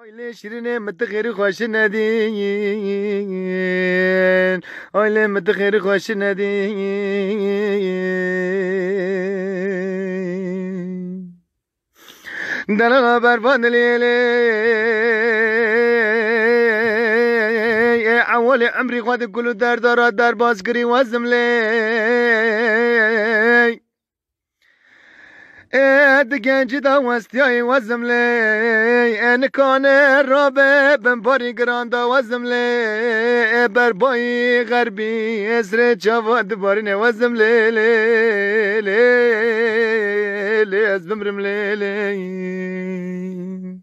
Aile şirine mıtıkırı hoşun edin. Aile mıtıkırı hoşun edin. Dana berban leyli. أول عمري قد كل دار دار دار باسكري وزملي دقنجي دا وستياي وزملي ان كان الرابع بن باري جراندا وزملي برباي غربي اسري جواد بارني وزملي لي لي لي ازبمرم لي لي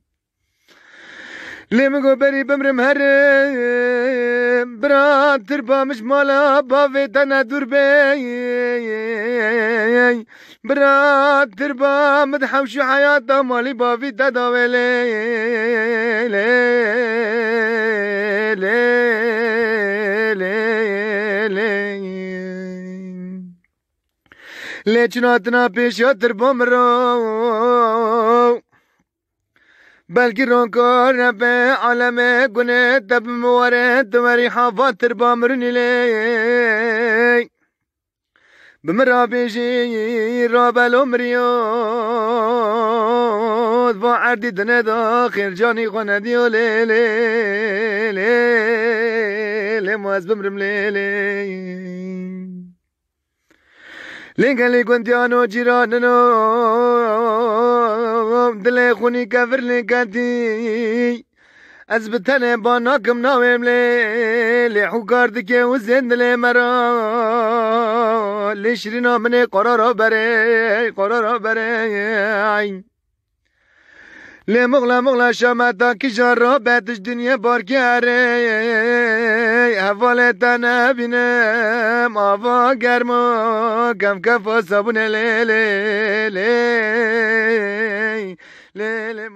ليمگو بری بمرم هرم برات تربا مش مالا باوی تنا دور بی برات تربا مدحوش حياتا مالي باوی تداوی لي لي لي لي لي لي چناتنا پیش یا تربا مرو بلکه رونکار نبه عالم گنه دب مواره دوری حافظ تربا مرنی لی بمرا بیشی را بلو مریاد با عردی دنه داخل جانی خونه دیو لی لی لی لی مواز بمرم لی لی لینگلی گوندیانو جیراننو دل خونی کفر لکتی از بتنه با ناکم ناویم لی حکار دکه و زند لی مرا لی شرینا منه قرارا بره لی مغلا شامتا کشار را بیتش دنیا بار کره حواله نبینم آوا گرما کم کفا صابونه لی لی لی لی لی